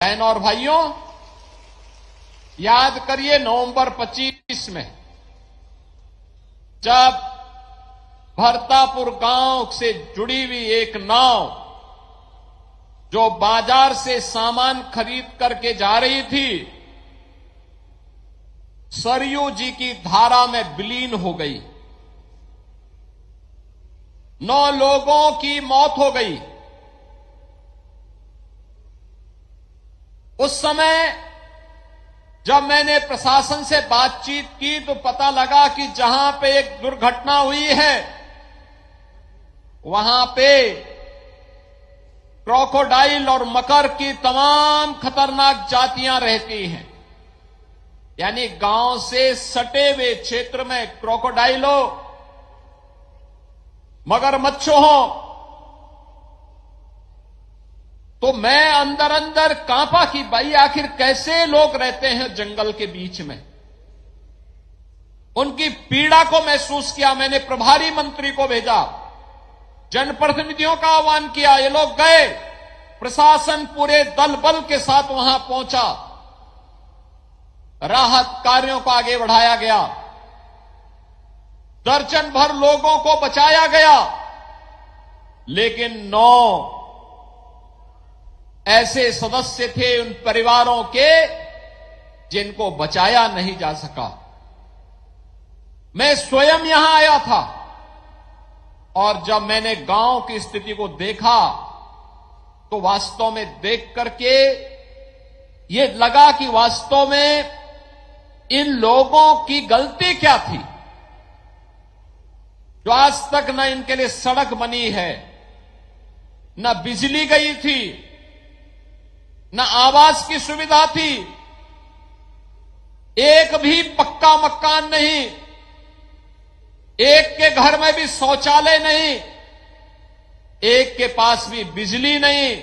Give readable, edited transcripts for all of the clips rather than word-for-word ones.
बहनों और भाइयों, याद करिए नवंबर 25 में जब भरतापुर गांव से जुड़ी हुई एक नाव जो बाजार से सामान खरीद करके जा रही थी, सरयू जी की धारा में विलीन हो गई। 9 लोगों की मौत हो गई। उस समय जब मैंने प्रशासन से बातचीत की तो पता लगा कि जहां पे एक दुर्घटना हुई है वहां पे क्रोकोडाइल और मकर की तमाम खतरनाक जातियां रहती हैं। यानी गांव से सटे हुए क्षेत्र में क्रोकोडाइल हो, मगरमच्छ हो, तो मैं अंदर अंदर कांपा कि भाई आखिर कैसे लोग रहते हैं जंगल के बीच में। उनकी पीड़ा को महसूस किया। मैंने प्रभारी मंत्री को भेजा, जनप्रतिनिधियों का आह्वान किया, ये लोग गए, प्रशासन पूरे दल बल के साथ वहां पहुंचा, राहत कार्यों को आगे बढ़ाया गया, दर्जन भर लोगों को बचाया गया, लेकिन 9 ऐसे सदस्य थे उन परिवारों के जिनको बचाया नहीं जा सका। मैं स्वयं यहां आया था और जब मैंने गांव की स्थिति को देखा तो वास्तव में देख करके ये लगा कि वास्तव में इन लोगों की गलती क्या थी जो आज तक न इनके लिए सड़क बनी है, न बिजली गई थी, न आवास की सुविधा थी, एक भी पक्का मकान नहीं, एक के घर में भी शौचालय नहीं, एक के पास भी बिजली नहीं।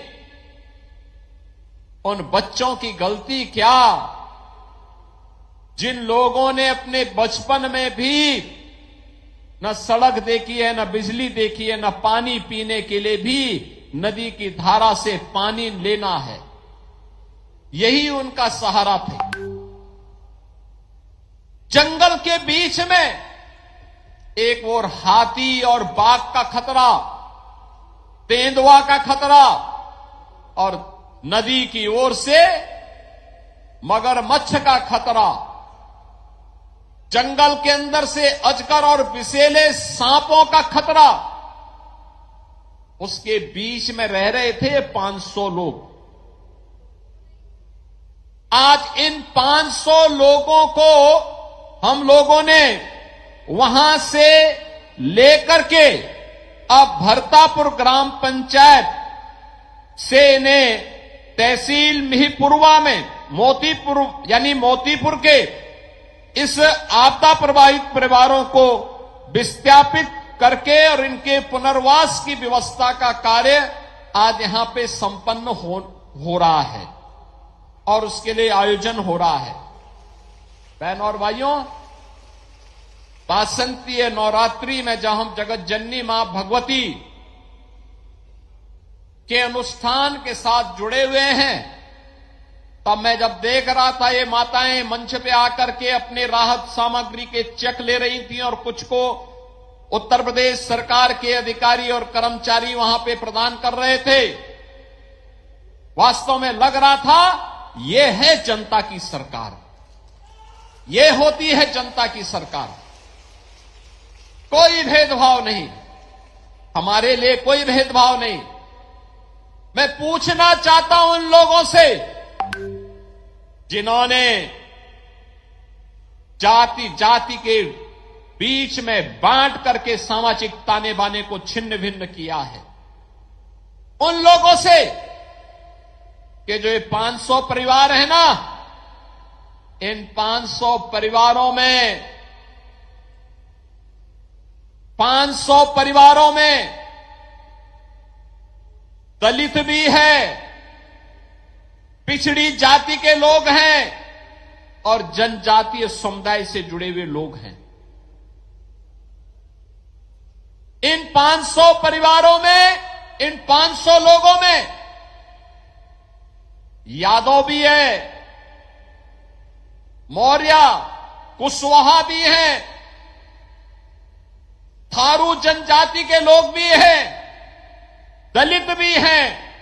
उन बच्चों की गलती क्या जिन लोगों ने अपने बचपन में भी न सड़क देखी है, न बिजली देखी है, न पानी पीने के लिए भी नदी की धारा से पानी लेना है, यही उनका सहारा थे। जंगल के बीच में एक ओर हाथी और बाघ का खतरा, तेंदुआ का खतरा, और नदी की ओर से मगरमच्छ का खतरा, जंगल के अंदर से अजगर और विषैले सांपों का खतरा। उसके बीच में रह रहे थे 500 लोग। आज इन 500 लोगों को हम लोगों ने वहां से लेकर के अब भरतापुर ग्राम पंचायत से इन्हें तहसील मिहीपुरवा में मोतीपुर के इस आपदा प्रभावित परिवारों को विस्थापित करके और इनके पुनर्वास की व्यवस्था का कार्य आज यहां पे संपन्न हो रहा है और उसके लिए आयोजन हो रहा है। बहनों और भाइयों, वासंतीय नवरात्रि में जब हम जगत जननी मां भगवती के अनुष्ठान के साथ जुड़े हुए हैं, तब मैं जब देख रहा था ये माताएं मंच पे आकर के अपने राहत सामग्री के चेक ले रही थी और कुछ को उत्तर प्रदेश सरकार के अधिकारी और कर्मचारी वहां पे प्रदान कर रहे थे, वास्तव में लग रहा था ये है जनता की सरकार, ये होती है जनता की सरकार। कोई भेदभाव नहीं, हमारे लिए कोई भेदभाव नहीं। मैं पूछना चाहता हूं उन लोगों से जिन्होंने जाति जाति के बीच में बांट करके सामाजिक ताने बाने को छिन्न भिन्न किया है, उन लोगों से कि जो ये 500 परिवार है ना, इन 500 परिवारों में 500 परिवारों में दलित भी है, पिछड़ी जाति के लोग हैं और जनजातीय समुदाय से जुड़े हुए लोग हैं। इन 500 परिवारों में, इन 500 लोगों में यादव भी है, मौर्य, कुशवाहा भी हैं, थारू जनजाति के लोग भी हैं, दलित भी हैं,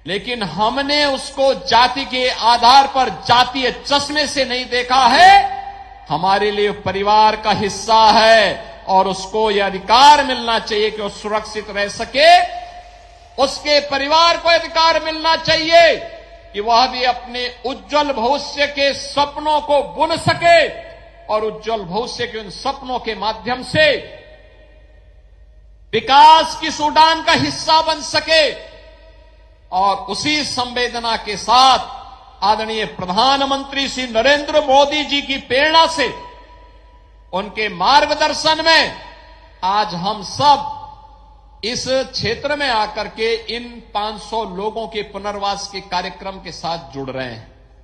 लेकिन हमने उसको जाति के आधार पर जातीय चश्मे से नहीं देखा है। हमारे लिए परिवार का हिस्सा है और उसको यह अधिकार मिलना चाहिए कि वो सुरक्षित रह सके। उसके परिवार को अधिकार मिलना चाहिए कि वह भी अपने उज्जवल भविष्य के सपनों को बुन सके और उज्जवल भविष्य के उन सपनों के माध्यम से विकास की उड़ान का हिस्सा बन सके। और उसी संवेदना के साथ आदरणीय प्रधानमंत्री श्री नरेंद्र मोदी जी की प्रेरणा से, उनके मार्गदर्शन में आज हम सब इस क्षेत्र में आकर के इन 500 लोगों के पुनर्वास के कार्यक्रम के साथ जुड़ रहे हैं।